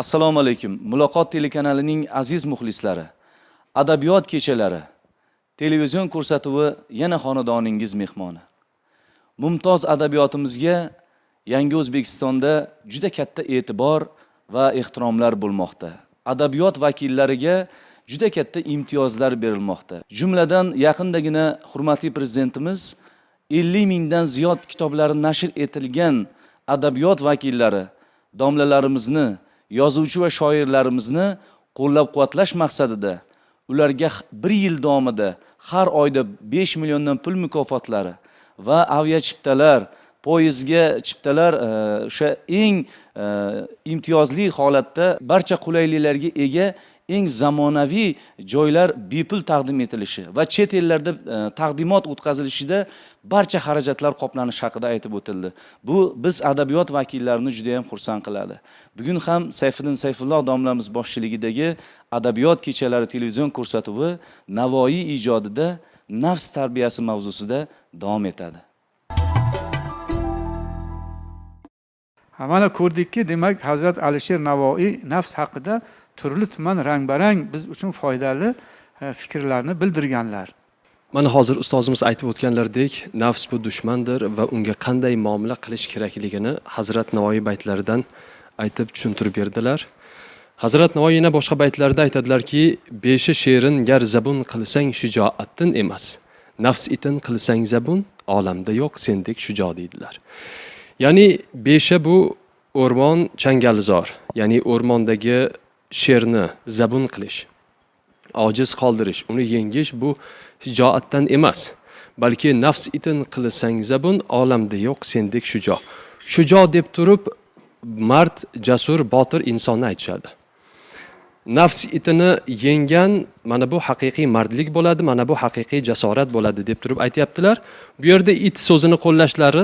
Assalomu alaykum. Muloqot telekanalining aziz muxlislari. Adabiyot kechalari. Televizion ko'rsatuvi yana xonadoningiz mehmoni. Mumtoz adabiyotimizga Yangi O'zbekistonda juda katta e'tibor va ehtiromlar bo'lmoqda. Adabiyot vakillariga juda katta imtiyozlar berilmoqda. Jumladan yaqindagina hurmatli prezidentimiz 50 mingdan ziyod kitoblari nashr etilgan adabiyot vakillari, domlalarimizni, yozuvchi va shoirlarimizni qo'llab-quvvatlash maqsadida ularga bir yil davomida har oyda 5 milliondan pul mukofotlari va aviachiptalar, poyezdga chiptalar o'sha eng imtiyozli holatda barcha qulayliklarga ega eng zamonaviy joylar bepul taqdim etilishi va chet ellarda taqdimot o'tkazilishida barcha xarajatlar qoplanishi haqida aytib o'tildi. Bu biz adabiyot vakillarini juda ham xursand qiladi. Bugun ham Sayfiddin Sayfulloh domlamiz boshchiligidagi adabiyot kechalari televizion ko'rsatuvi Navoiy ijodida nafs tarbiyasi mavzusida davom etadi. Mana ko'rdikki, demak Hazrat Alisher Navoiy nafs haqida turli tuman rang-barang biz uchun foydali fikrlarni bildirganlar. Mana hozir ustozimiz aytib o'tganlaridek, nafs bu dushmandir va unga qanday muomala qilish kerakligini Hazrat Navoiy baytlaridan aytib tushuntirib berdilar. Hazrat Navoiy yana boshqa baytlarda aytadilarki, beshi she'rin gar zabun qilsang shijoattin emas, nafs itin qilsang zabun olamda yo'q sendek shujo deydilar. Ya'ni besha bu o'rmon changalizor, ya'ni o'rmondagi sherni zabun qilish, ojiz qoldirish, uni yengish bu shijoatdan emas, balki nafs itin qilsang zabun olamda yo'q sendek shujo. Shujo deb turib mard, jasur, botir insonni aytishadi. Nafs itini yengan mana bu haqiqiy mardlik bo'ladi, mana bu haqiqiy jasorat bo'ladi deb turib aytayaptilar. Bu yerda it so'zini qo'llashlari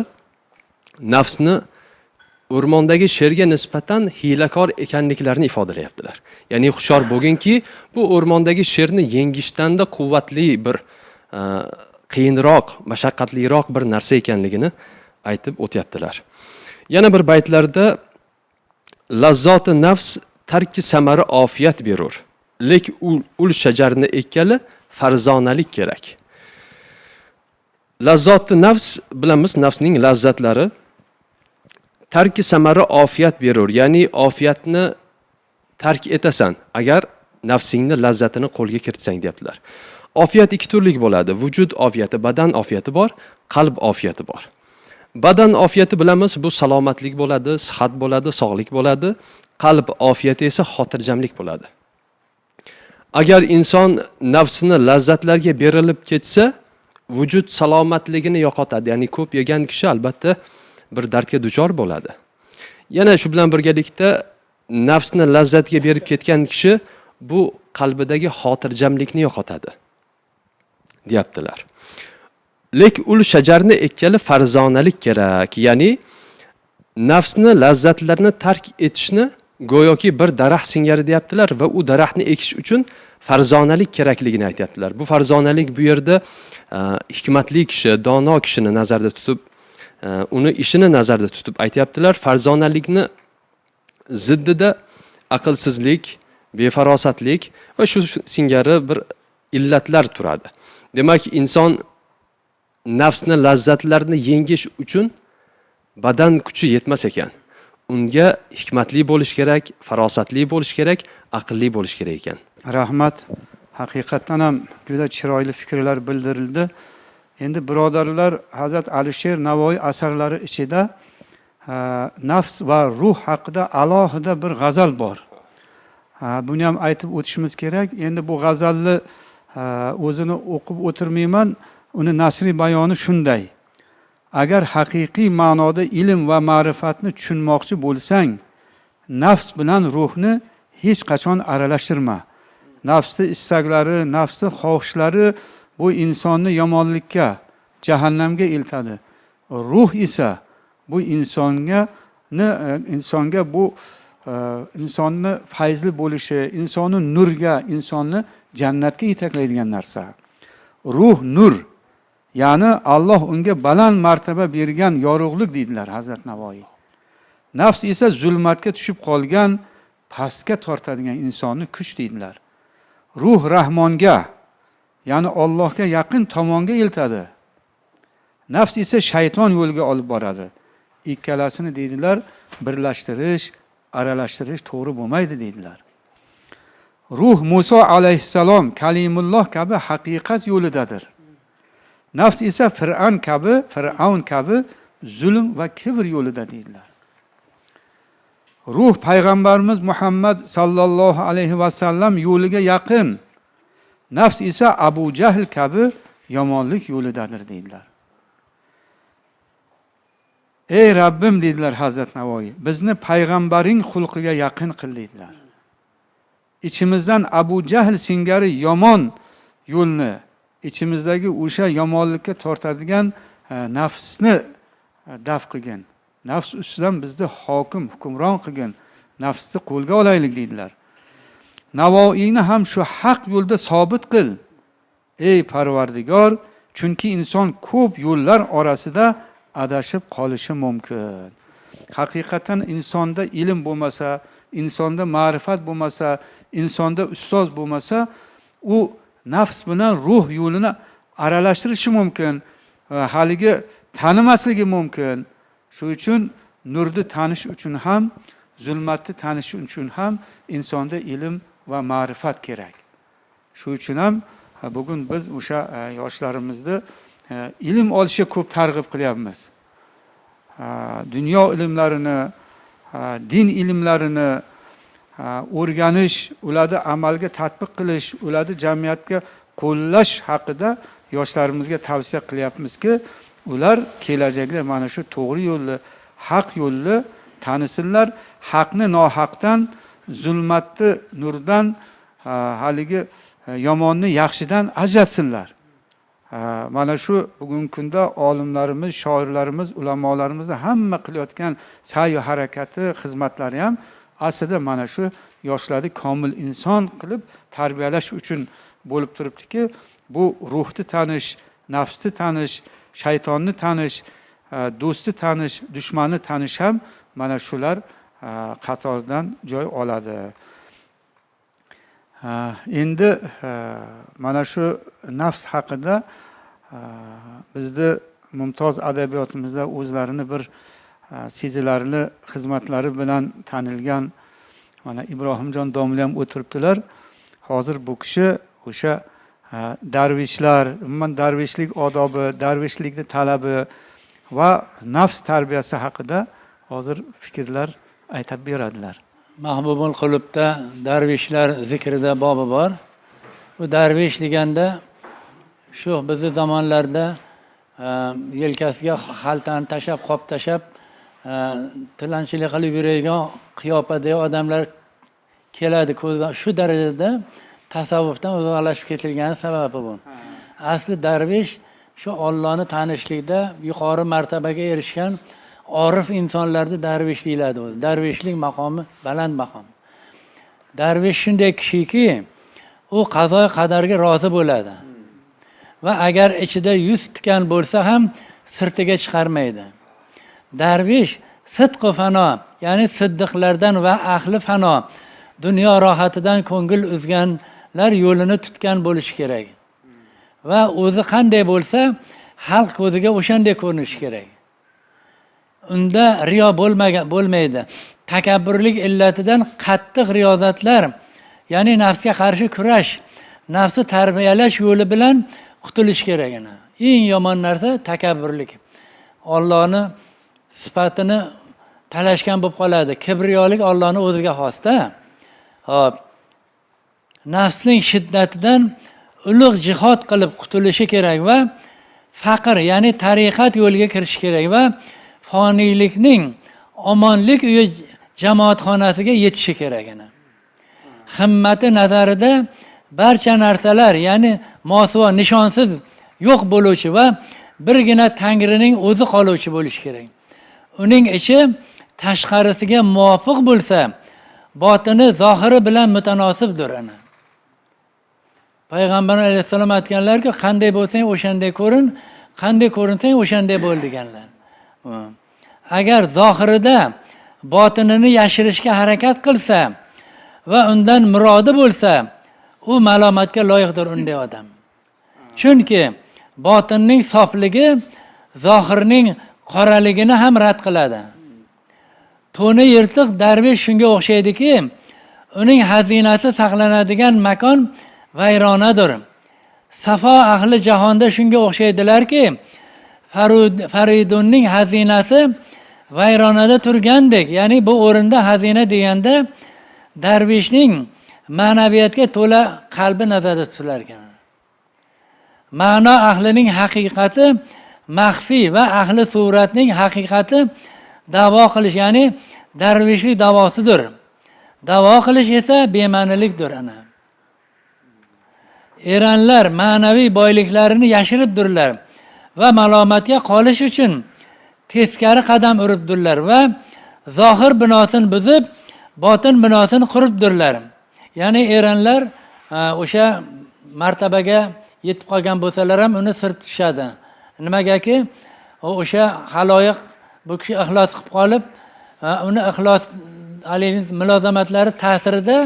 nafsni o'rmondagi sherga nisbatan hiylakor ekanliklarini ifodalayaptilar. Ya'ni hushyor bo'lginki, bu o'rmondagi sherni yengishdan-da quvvatli bir qiyinroq, mashaqqatliroq bir narsa ekanligini aytib o'tyaptilar. Yana bir baytlarda lazzoti nafs tarki samari ofiyat berur. Lek ul shajarni ekkali farzonalik kerak. Lazzoti nafs bilamiz, nafsning lazzatlari tarki samari ofiyat berur, ya'ni ofiyatni tark etasan agar nafsingni lazzatini qo'lga kiritsang deyaptilar. Ofiyat ikki turlik bo'ladi. Vujud ofiyati, badan ofiyati bor, qalb ofiyati bor. Badan ofiyati bilamiz, bu salomatlik bo'ladi, sihat bo'ladi, sog'lik bo'ladi. Qalb ofiyati esa xotirjamlik bo'ladi. Agar inson nafsini lazzatlarga berilib ketsa, vujud salomatligini yo'qotadi. Ya'ni ko'p yegan kishi albatta bir dardga duchor bo'ladi. Yana shu bilan birgalikda nafsni lazzatga berib ketgan kishi bu qalbidagi xotirjamlikni yo'qotadi deyaptilar. Lek ul shajarni ekkali farzonalik kerak, ya'ni nafsni lazzatlarni tark etishni go'yoki bir daraxt singari deyaptilar va u daraxtni ekish uchun farzonalik kerakligini aytayaptilar. Bu farzonalik bu yerda hikmatli kishi, dono kishini nazarda tutib, uni ishini nazarda tutib aytayaptilar. Farzonalikni ziddida aqlsizlik, befarosatlik va shu singari bir illatlar turadi. Demak, inson nafsni lazzatlarini yengish uchun badan kuchi yetmas ekan. Unga hikmatli bo'lish kerak, farosatli bo'lish kerak, aqlli bo'lish kerak ekan. Rahmat. Haqiqatan ham juda chiroyli fikrlar bildirildi. Endi birodarlar, Hazrat Alisher Navoiy asarlari ichida nafs va ruh haqida alohida bir g'azal bor. Buni ham aytib o'tishimiz kerak. Endi bu g'azalni o'zini o'qib o'tirmayman, uni nasriy bayoni shunday: agar haqiqiy ma'noda ilm va ma'rifatni tushunmoqchi bo'lsang, nafs bilan ruhni hech qachon aralashtirma. Nafsni istaklari, nafsni xohishlari bu insonni yomonlikka, jahannamga eltadi. Ruh esa bu insonga bu insonni fayzli bo'lishi, insonni nurga, insonni jannatga yetaklaydigan narsa. Ruh nur, ya'ni Alloh unga baland martaba bergan yorug'lik deydilar Hazrat Navoiy. Nafs esa zulmatga tushib qolgan pastga tortadigan insonni kuch deydilar. Ruh Rahmonga, ya'ni Allohga yaqin tomonga eltadi. Nafs esa shayton yo'liga olib boradi. Ikkalasini deydilar, birlashtirish, aralashtirish to'g'ri bo'lmaydi deydilar. Ruh Muso alayhissalom kalimulloh kabi haqiqat yo'lidadir. Nafs esa Fir'avn kabi zulm va kibr yo'lida deydilar. Ruh payg'ambarimiz Muhammad sallallohu alayhi va sallam yo'liga yaqin. Nafs esa Abu Jahl kabi yomonlik yo'lidadir deydilar. Ey Rabbim deydilar Hazrat Navoiy, bizni payg'ambaring xulqiga yaqin qil deydilar. İçimizdan Abu Jahl singari yomon yo'lni, ichimizdagi o'sha yomonlikka tortadigan nafsni daf qilgin. Nafs ustidan bizni hokim, hukmron qilgin. Nafsni qo'lga olaylik deydilar. Navoiyni ham shu haq yo'lda sobit qil. Ey Parvardigor, chunki inson ko'p yo'llar orasida adashib qolishi mumkin. Haqiqatan insonda ilm bo'lmasa, insonda ma'rifat bo'lmasa, insonda ustoz bo'lmasa, u nafs bilan ruh yo'lini aralashtirishi mumkin. Haligi tanimasligi mumkin. Shu uchun nurni tanish uchun ham, zulmatni tanish uchun ham insonda ilm va ma'rifat kerak. Shu uchun ham bugun biz o'sha yoshlarimizni ilm olishga ko'p targ'ib qilyapmiz. Dunyo ilmlarini, din ilmlarini o'rganish, ularni amalga tatbiq qilish, ularni jamiyatga qo'llash haqida yoshlarimizga tavsiya qilyapmizki, ular kelajakda mana shu to'g'ri yo'lni, haq yo'lni tanisinlar, haqni nohaqdan, zulmatni nurdan, haligi yomonni yaxshidan ajratsinlar. Mana shu bugungi kunda olimlarimiz, shoirlarimiz, ulamolarimiz hamma qilayotgan sa'y va harakati, xizmatlari ham aslida mana shu yoshlarni komil inson qilib tarbiyalash uchun bo'lib turibdiki, bu ruhni tanish, nafsni tanish, shaytonni tanish, do'stni tanish, dushmanni tanish ham mana shular qatoridan joy oladi. Endi mana shu nafs haqida bizni mumtoz adabiyotimizda o'zlarini bir sezilarli xizmatlari bilan tanilgan mana Ibrohimjon domla ham o'tiribdilar. Hozir bu kishi o'sha darvishlar, umuman darvishlik odobi, darvishlikning talabi va nafs tarbiyasi haqida hozir fikrlar aytib beradilar. Mahbubul qulubda darvishlar zikrida bobi bor. Bu darvish deganda shu bizni zamonlarda yelkasiga xaltani tashab, qop tashab, tilanchilik qilib yuradigan qiyofadagi odamlar keladi ko'zdan. Shu darajada tasavvufdan uzoqlashib ketilgani sababi bu. Asli darvish shu Allohni tanishlikda yuqori martabaga erishgan orif insonlarda darvish deyiladi. Darvishlik maqomi baland maqom. Darvish shunday kishiki, u qazo qadarga rozi bo'ladi. Va agar ichida yuz tutgan bo'lsa ham sirtiga chiqarmaydi. Darvish sidq va fano, ya'ni siddiqlardan va ahli fano, dunyo rohatidan ko'ngil uzganlar yo'lini tutgan bo'lishi kerak. Va o'zi qanday bo'lsa, xalq ko'ziga o'shanday ko'rinishi kerak. Unda riyo bo'lmaydi. Takabburlik illatidan qattiq riyozatlar, ya'ni nafsga qarshi kurash, nafsi tarbiyalash yo'li bilan qutulish kerak. Eng yomon narsa takabburlik. Allohni sifatini talashgan bo'lib qoladi. Kibriyolik Allohning o'ziga xosda. Hop. Nafsning shiddatidan ulug' jihad qilib qutulishi kerak va faqr, ya'ni tariqat yo'liga kirish kerak va foniylikning omonlik uyi jamoatxonasiga yetishi kerak. Himmati nazarida barcha narsalar, ya'ni mosuvo, nishonsiz yo'q bo'luvchi va birgina Tangrining o'zi qoluvchi bo'lishi kerak. Uning ichi tashqarisiga muvofiq bo'lsa, botini zohiri bilan mutanosibdir. Payg'ambar alayhissalom aytganlar-ku, qanday bo'lsang o'shanday ko'rin, qanday ko'rinsang o'shanday bo'l deganlar. Agar zohirida botinini yashirishga harakat qilsa, va undan murodi bo'lsa, u malomatga loyiqdir unday odam. Chunki botinning sofligi zohirning qoraligini ham rad qiladi. To'ni yirtiq darvish shunga o'xshaydiki, uning xazinasi saqlanadigan makon vayronadir. Safo ahli jahonda shunga o'xshaydilarki, Faridunning xazinasi vayronada turgandek, ya'ni bu o'rinda xazina deganda darvishning ma'naviyatga to'la qalbi nazarda tutilar ekan. Ma'no ahlining haqiqati maxfiy va ahli suratning haqiqati da'vo qilish, ya'ni darvishlik davosidir. Da'vo qilish esa bema'nilikdir ana. Eranlar ma'naviy boyliklarini yashiribdirlar va malomatga qolish uchun teskari qadam uribdirlar va zohir binosini buzib, botin binosini quribdirlar. Ya'ni eranlar o'sha martabaga yetib qolgan bo'lsalar ham uni sir tutishadi. Nimagaki, o'sha haloyiq bu kishi ixlos qilib qolib, uni ixlos mulozamatlari ta'sirida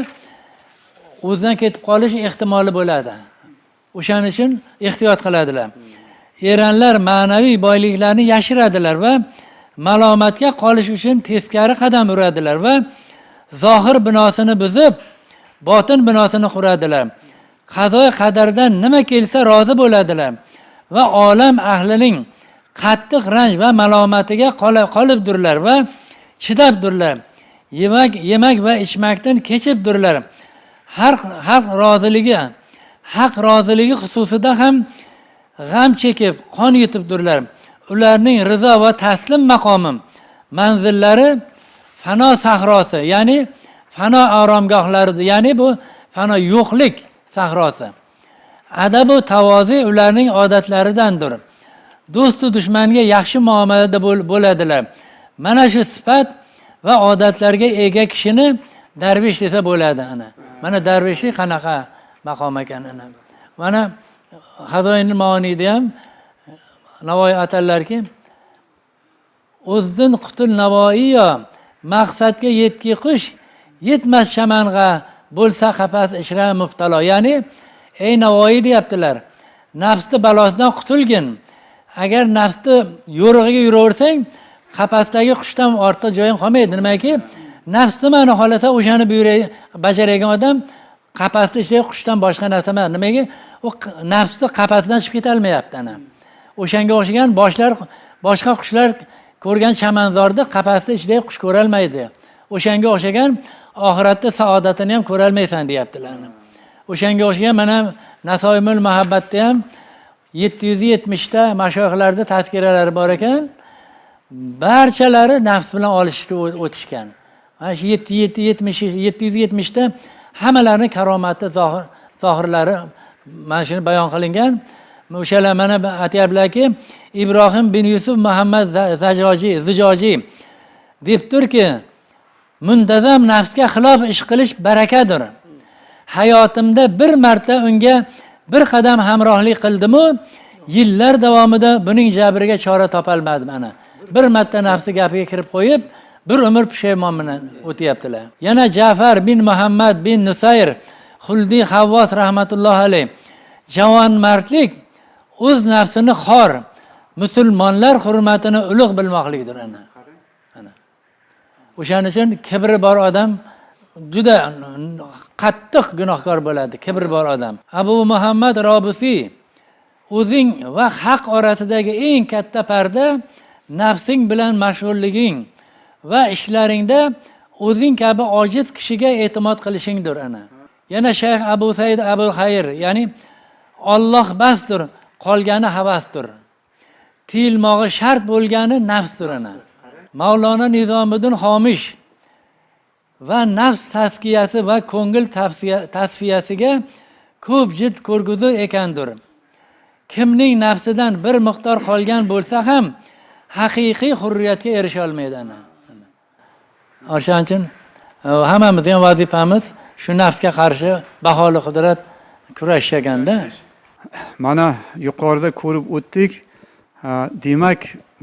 o'zidan ketib qolish ehtimoli bo'ladi. O'shaning uchun ehtiyot qiladilar. Eranlar ma'naviy boyliklarni yashiradilar va malomatga qolish uchun teskari qadam uradilar va zohir binosini buzib, botin binosini quradilar. Qazo qadardan nima kelsa rozi bo'ladilar va olam ahlining qattiq ranj va malomatiga qolibdirlar va chidabdirlar. Yemak va ichmakdan kechibdirlar. Haq roziligi xususida ham g'am chekib, qon yutibdirlar. Ularning rizo va taslim maqomi manzillari fano sahrosi, ya'ni fano oromgohlaridir. Ya'ni bu fano yo'qlik sahrosi. Adab va tavozi ularning odatlaridandir. Do'stu dushmanga yaxshi muomalada bo'ladilar. Mana shu sifat va odatlarga ega kishini darvish desa bo'ladi ana. Mana darvishlik qanaqa maqom ekan ana. Mana Hazoinul Maoniyda ham Navoiy aytadilarki, o'zdan qutul Navoiyo maqsadga yetki qush yetmas shamanga bo'lsa qapas ishra muftalo. Ya'ni ey Navoiy deyaptilar, nafsni balosidan qutulgin. Agar nafsni yo'rig'iga yuraversang, qapasdagi qushdan ortiq joying qolmaydi. Nimaki, nafsni mana xolasa o'shani bajaradigan odam qapasda ishlaydi, qushdan boshqa narsa emas. Nimaga? U nafsni qapasidan chiqib keta olmayapti ana. O'shanga o'xshagan boshqa qushlar ko'rgan chamanzorda qapasda ishlaydi, qush ko'ra olmaydi. O'shanga o'xshagan oxiratda saodatini ham ko'ra olmaysan deyaptilar. O'shanga o'xshagan mana Nasoimul Muhabbatda ham 770 ta mashoyixlarda tazkiralari bor ekan. Barchalari nafs bilan olishishni o'tishgan. Mana shu 770 ta hammalarining karomati zohirlari mana shuni bayon qilingan. O'shalar mana aytyaptilarki, Ibrohim bin Yusuf Muhammad Zijoji debdirki, muntazam nafsga xilof ish qilish barakadir. Hayotimda bir marta unga bir qadam hamrohlik qildim-u, yillar davomida buning jabriga chora topolmadim ana. Bir marta nafsi gapiga kirib qo'yib, bir umr pushaymon bilan o'tyaptilar. Yana Ja'far bin Muhammad bin Nusayr Xuldi Havvos rahmatullohi alayh, javon mardlik o'z nafsini xor, musulmonlar hurmatini ulug' bilmoqlikdir ana. O'shaning uchun kibri bor odam juda qattiq gunohkor bo'ladi, kibri bor odam. Abu Muhammad Robisi, o'zing va haq orasidagi eng katta parda nafsing bilan mashg'ulliging va ishlaringda o'zing kabi ojiz kishiga e'timod qilishingdir ana. Yana Shayx Abu Said Abu Xayr, ya'ni Alloh basdir, qolgani havasdir. Tiyilmog'i shart bo'lgani nafsdir ana. Mavlona Nizomiddin Xomish va nafs taskiyasi va ko'ngil tasfiyasiga ko'p jid ko'rguzi ekandir. Kimning nafsidan bir miqdor qolgan bo'lsa ham haqiqiy hurriyatga erisha olmaydi ana. O'shaning uchun hammamizning vazifamiz shu nafsga qarshi baholi qudrat kurashganda. Mana yuqorida ko'rib o'tdik. Demak,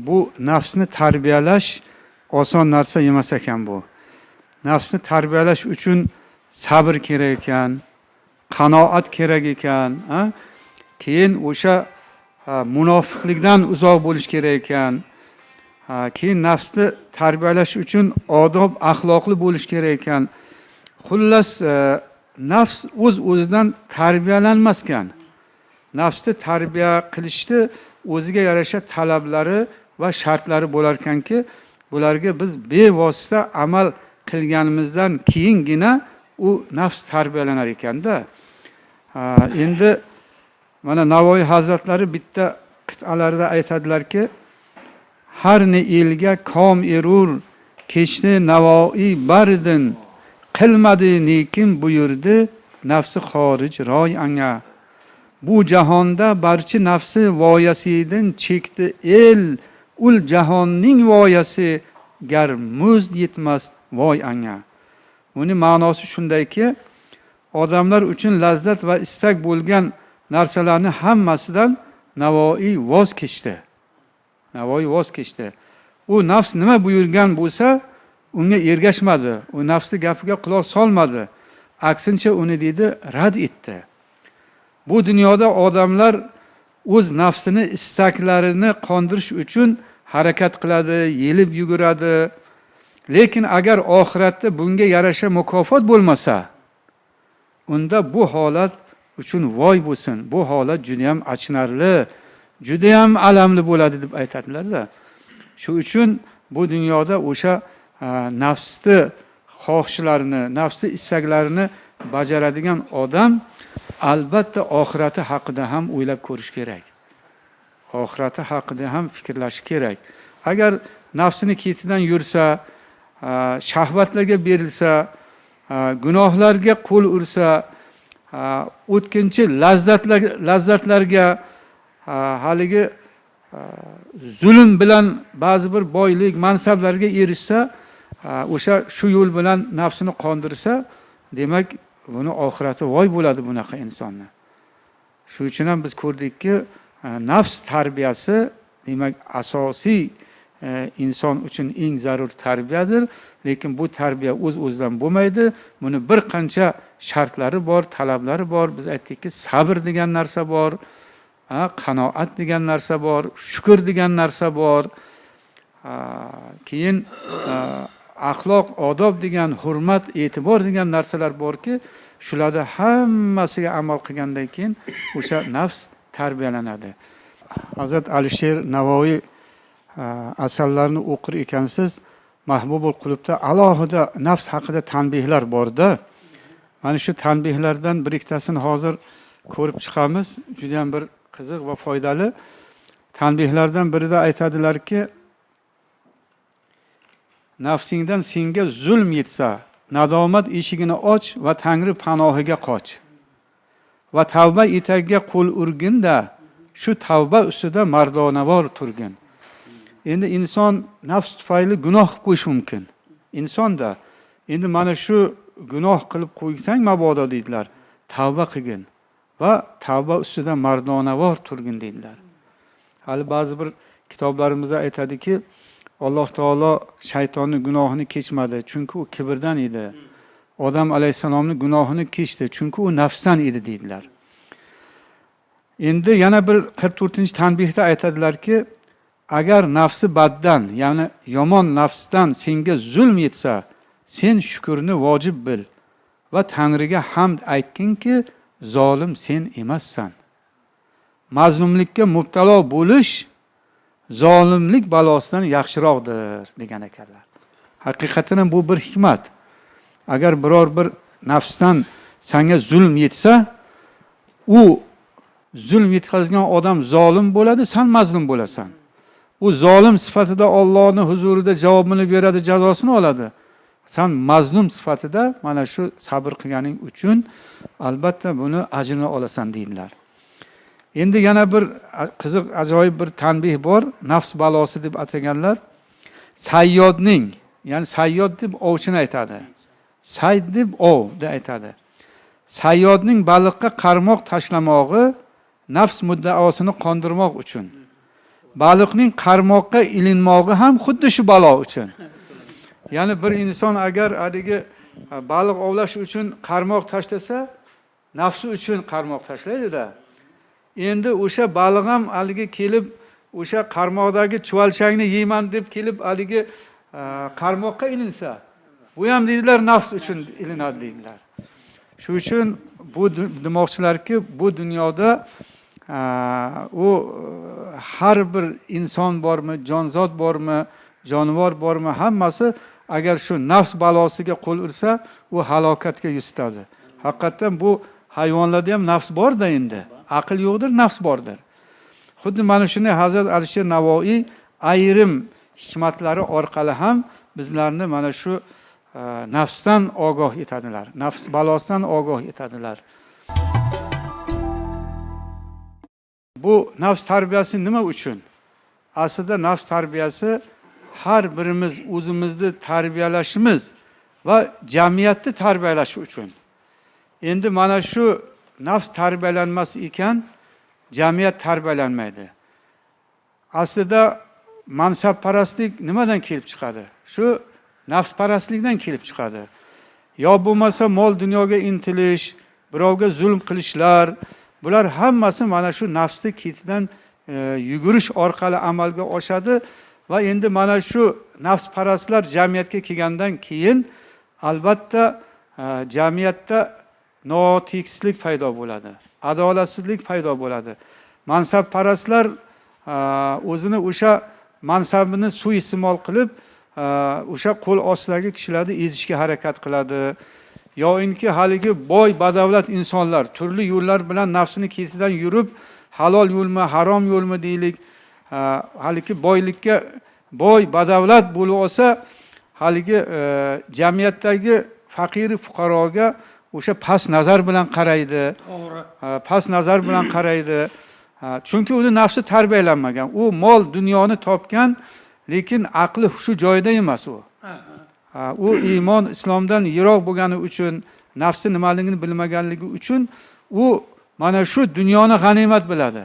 bu nafsni tarbiyalash oson narsa emas ekan bu. Nafsni tarbiyalash uchun sabr kerak ekan, qanoat kerak ekan, keyin o'sha munofiqlikdan uzoq bo'lish kerak ekan, keyin nafsni tarbiyalash uchun odob axloqli bo'lish kerak ekan. Xullas, nafs o'zidan tarbiyalanmas ekan. Nafsni tarbiya qilishni o'ziga yarasha talablari va shartlari bo'lar ekanki, bularga biz bevosita amal qilganimizdan keyingina u nafs tarbiyalanar ekanda. Endi mana Navoiy hazratlari bitta qit'alarida aytadilarki, har ne elga kom erur kechdi Navoiy bardin, qilmadi nekin buyurdi nafsi xorij roy anga. Bu jahonda barcha nafsi voyasidan chekdi el, ul jahonning voyasi gar muz yetmas voy anga. Buning ma'nosi shundayki, odamlar uchun lazzat va istak bo'lgan narsalarni hammasidan Navoiy voz kechdi. Navoiy voz kechdi. U nafs nima buyurgan bo'lsa, unga ergashmadi. U nafsi gapiga quloq solmadi. Aksincha uni dedi, rad etdi. Bu dunyoda odamlar o'z nafsini istaklarini qondirish uchun harakat qiladi, yelib yuguradi. Lekin agar oxiratda bunga yarasha mukofot bo'lmasa, unda bu holat uchun voy bo'lsin. Bu holat juda ham achinarli, juda ham alamli bo'ladi deb aytadilar-da. Shu uchun bu dunyoda o'sha nafsni xohishlarini, nafsi istaklarini bajaradigan odam albatta oxirati haqida ham o'ylab ko'rish kerak. Oxirati haqida ham fikrlash kerak. Agar nafsini ketidan yursa, shahvatlarga berilsa, gunohlarga qo'l ursa, o'tkinchi lazzatlarga, haligi zulm bilan ba'zi bir boylik, mansablarga erishsa, o'sha shu yo'l bilan nafsini qondirsa, demak, buni oxirati voy bo'ladi bunaqa insonni. Shu uchun ham biz ko'rdikki, nafs tarbiyasi demak asosiy inson uchun eng zarur tarbiyadir, lekin bu tarbiya o'z-o'zidan bo'lmaydi. Buni bir qancha shartlari bor, talablari bor. Biz aytdikki, sabr degan narsa bor, qanoat degan narsa bor, shukr degan narsa bor. Keyin axloq, odob degan, hurmat, e'tibor degan narsalar borki, shularda hammasiga amal qilgandan keyin o'sha nafs tarbiyalanadi. Hazrat Alisher Navoiy asarlarini o'qir ekansiz, Mahbubul Qulubda alohida nafs haqida tanbehlar bor-da. Mana shu tanbehlardan bir ikkitasini hozir ko'rib chiqamiz. Juda ham bir qiziq va foydali. Tanbehlardan birida aytadilarki, nafsingdan senga zulm yetsa, nadomat eshigini och va Tangri panohiga qoch. Va tavba etagiga qo'l urginda, shu tavba ustida mardonavor turgin. Endi inson nafs tufayli gunoh qilib qo'yish mumkin. Insonda endi mana shu gunoh qilib qo'ysang mabodo deydilar, tavba qilgin va tavba ustida mardonavor turgin deydilar. Hali ba'zi bir kitoblarimizda aytadiki, Alloh taolo shaytonning gunohini kechmadi, chunki u kibrdan edi. Odam alayhisalomning gunohini kechdi, chunki u nafsdan edi deydilar. Endi yana bir 44-tanbehda aytadilarki, agar nafsi baddan, ya'ni yomon nafsdan senga zulm yetsa, sen shukrni vojib bil va Tangriga hamd aytginki, zolim sen emassan. Mazlumlikka mubtalo bo'lish zolimlik balosidan yaxshiroqdir degan ekanlar. Haqiqatan bu bir hikmat. Agar biror bir nafsdan senga zulm yetsa, u zulm yetkazgan odam zolim bo'ladi, sen mazlum bo'lasan. U zolim sifatida Allohning huzurida javobini beradi, jazosini oladi. Sen mazlum sifatida mana shu sabr qilganing uchun albatta buni ajrini olasan deydilar. Endi yana bir qiziq, ajoyib bir tanbeh bor, nafs balosi deb ataganlar. Sayyodning, ya'ni sayyod deb ovchini aytadi. Sayd deb ov deb aytadi. Sayyodning baliqqa qarmoq tashlamog'i nafs muddaosini qondirmoq uchun. Baliqning qarmoqqa ilinmog'i ham xuddi shu balo uchun. Ya'ni bir inson agar haligi baliq ovlash uchun qarmoq tashlasa, nafsi uchun qarmoq tashlaydi-da. Endi o'sha baliq ham haligi kelib, o'sha qarmoqdagi chuvalchangni yeyman deb kelib haligi qarmoqqa ilinsa, bu ham deydilar nafs uchun ilinadi deydilar. Shu uchun bu demoqchilarki, bu dunyoda u har bir inson bormi, jonzot bormi, jonivor bormi, hammasi agar shu nafs balosiga qo'l ursa, u halokatga yuz tutadi. Haqiqatan bu hayvonlarda ham nafs bor-da endi. Aql yo'qdir, nafs bordir. Xuddi mana shuni Hazrat Alisher Navoiy ayrim hikmatlari orqali ham bizlarni mana shu nafsdan ogoh etadilar. Nafs balosidan ogoh etadilar. Bu nafs tarbiyasi nima uchun? Aslida nafs tarbiyasi har birimiz o'zimizni tarbiyalashimiz va jamiyatni tarbiyalash uchun. Endi mana shu nafs tarbiyalanmas ekan, jamiyat tarbiyalanmaydi. Aslida mansabparastlik nimadan kelib chiqadi? Shu nafsparastlikdan kelib chiqadi. Yo bo'lmasa mol dunyoga intilish, birovga zulm qilishlar, bular hammasi mana shu nafsni ketidan yugurish orqali amalga oshadi va endi mana shu nafsparastlar jamiyatga kelgandan keyin albatta jamiyatda notekislik paydo bo'ladi, adolatsizlik paydo bo'ladi. Mansabparastlar o'zini o'sha mansabini suiiste'mol qilib, o'sha qo'l ostidagi kishilarni ezishga harakat qiladi. Yo'inki haligi boy badavlat insonlar turli yo'llar bilan nafsini ketidan yurib, halol yo'lmi, harom yo'lmi deylik, haligi boylikka boy badavlat bo'lib olsa, haligi jamiyatdagi faqir fuqaroga o'sha past nazar bilan qaraydi. Past nazar bilan qaraydi. Chunki uni nafsi tarbiyalanmagan. U mol dunyoni topgan, lekin aqli shu joyida emas u. U iymon, islomdan yiroq bo'lgani uchun, nafsi nimaligini bilmaganligi uchun u mana shu dunyoni g'animat biladi.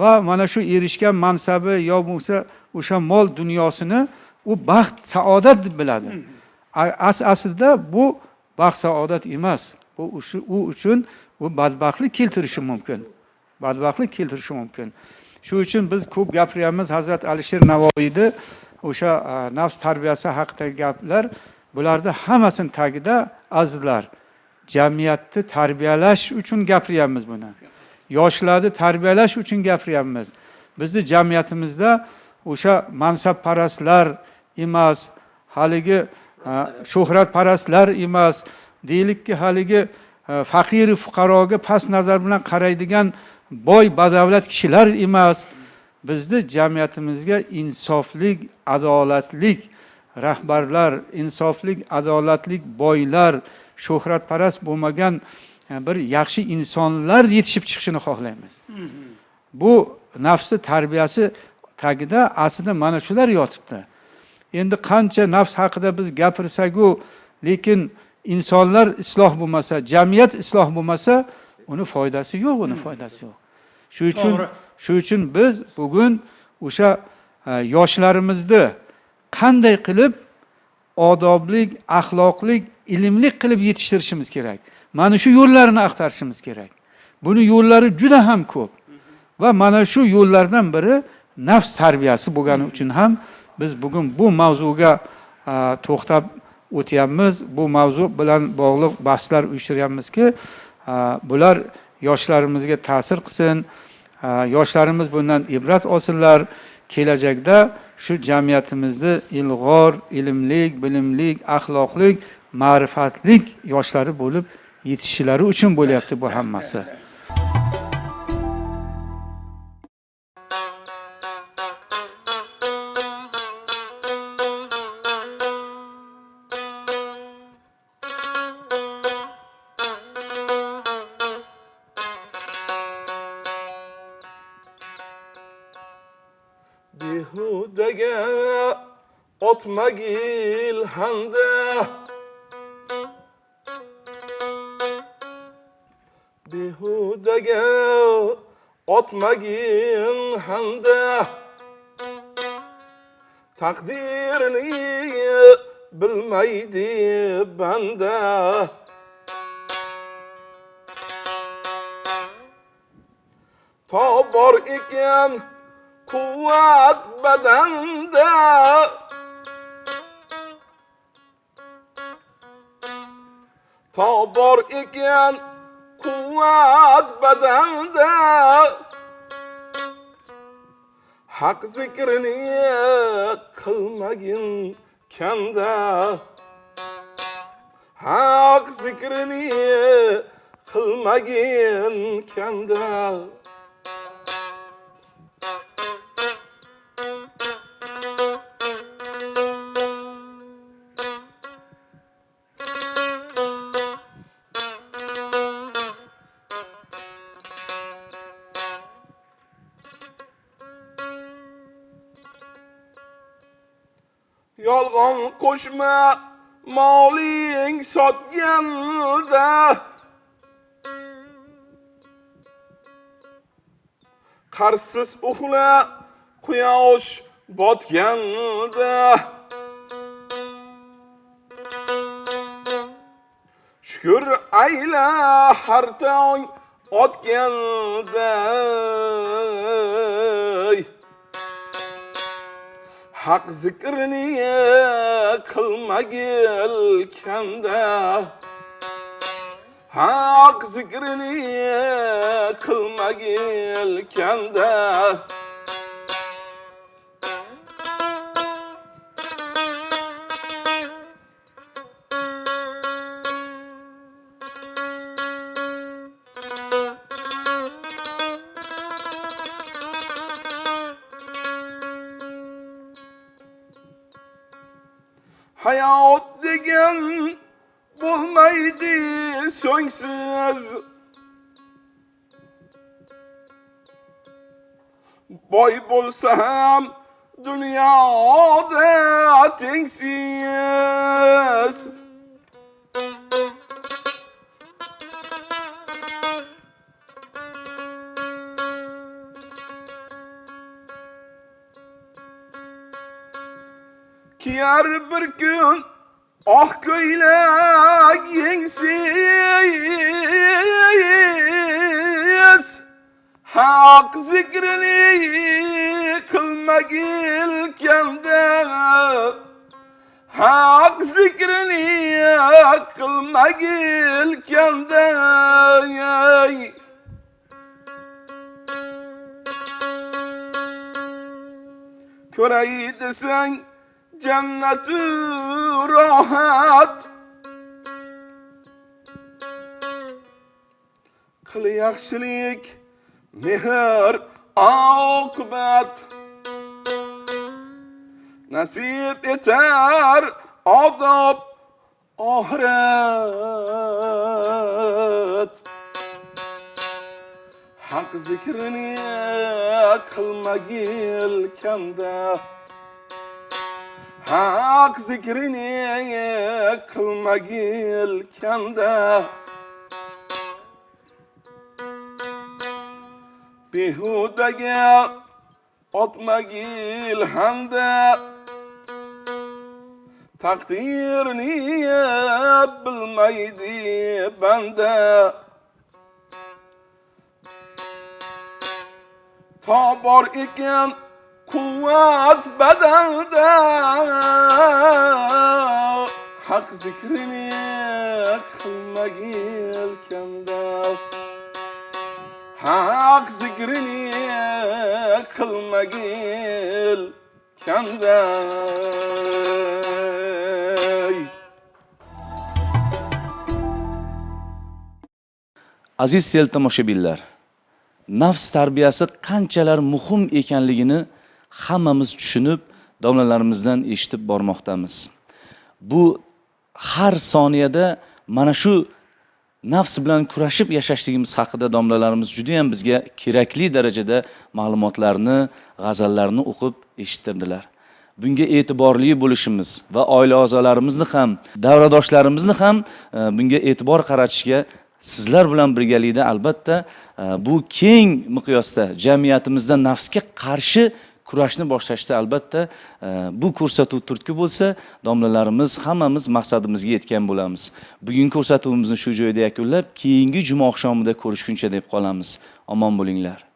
Va mana shu erishgan mansabi yo bo'lsa o'sha mol dunyosini u baxt, saodat deb biladi. Aslida bu baxt, saodat emas. Bu uchun u badbaxtlik keltirishi mumkin. Badbaxtlik keltirishi mumkin. Shu uchun biz ko'p gapiramiz Hazrat Alisher Navoiyda o'sha nafs tarbiyasi haqidagi gaplar, bularda hammasini tagida azizlar, jamiyatni tarbiyalash uchun gapiryapmiz buni. Yoshlarni tarbiyalash uchun gapiryapmiz. Bizni jamiyatimizda o'sha mansabparastlar emas, haligi shuhratparastlar emas, deylikki haligi faqir fuqaroga past nazar bilan qaraydigan boy badavlat kishilar emas. Bizni jamiyatimizga insoflik, adolatlik rahbarlar, insoflik, adolatlik boylar, shuhratparast bo'lmagan bir yaxshi insonlar yetishib chiqishini xohlaymiz. Bu nafsi tarbiyasi tagida aslida mana shular yotibdi. Endi qancha nafs haqida biz gapirsak-ku, lekin insonlar isloh bo'lmasa, jamiyat isloh bo'lmasa, uni foydasi yo'q, Shu uchun biz bugun o'sha yoshlarimizni qanday qilib odoblik, axloqlik, ilmli qilib yetishtirishimiz kerak. Mana shu yo'llarni axtarishimiz kerak. Buni yo'llari juda ham ko'p. Va mana shu yo'llardan biri nafs tarbiyasi bo'lgani uchun ham biz bugun bu mavzuga to'xtab o'tyapmiz. Bu mavzu bilan bog'liq bahslar uyushtiryapmizki, bular yoshlarimizga ta'sir qilsin. Yoshlarimiz bundan ibrat olsinlar. Kelajakda shu jamiyatimizni ilg'or, ilmlik, bilimlik, axloqlik, ma'rifatlik yoshlari bo'lib yetishishlari uchun bo'lyapti bu hammasi. Bihudege otmagil hande, bihudege otmagil hande, takdirli bilmaydi banda. Ta bor ekan quvvat badanda, ta bor ekan quvvat badanda, haq zikrini qilmagin kanda, haq zikrini qilmagin kanda. Yolg'on qo'shma moling sotganda, qarsiz uxla quyosh botganda, shukr ayla har tong otganda, haq zikrini qilmagil kanda, haq zikrini qilmagil kanda. Hayot degan bo'lmaydi so'ngsiz, boy bo'lsa ham dunyoda tengsiz. Kiyar bir kun oq ko'ylak yengsiz, haq zikrini qilmagil kanda, haq zikrini qilmagil kanda. Ko'ray desang jannatu rohat, qil yaxshilik mehr oqibat, nasib etar odob oxirat, haq zikrini qilmagil kanda, haq zikrini qilmagil kanda. Behudaga otmagil handa, taqdirni bilmaydi banda, ta bor ekan quvvat badanda, haq zikrini qilmagil kanda, haq zikrini qilmagil kanda. Aziz teletomoshabinlar, nafs tarbiyasi qanchalar muhim ekanligini hammamiz tushunib, domlalarimizdan eshitib bormoqdamiz. Bu har soniyada mana shu nafs bilan kurashib yashashligimiz haqida domlalarimiz juda ham bizga kerakli darajada ma'lumotlarni, g'azallarni o'qib eshittirdilar. Bunga e'tiborli bo'lishimiz va oila a'zolarimizni ham, davradoshlarimizni ham bunga e'tibor qaratishga sizlar bilan birgalikda albatta bu keng miqyosda jamiyatimizda nafsga qarshi kurashni boshlashda albatta bu ko'rsatuv turtki bo'lsa, domlalarimiz hammamiz maqsadimizga yetgan bo'lamiz. Bugungi ko'rsatuvimizni shu joyda yakunlab, keyingi juma oqshomida ko'rishguncha deb qolamiz. Omon bo'linglar.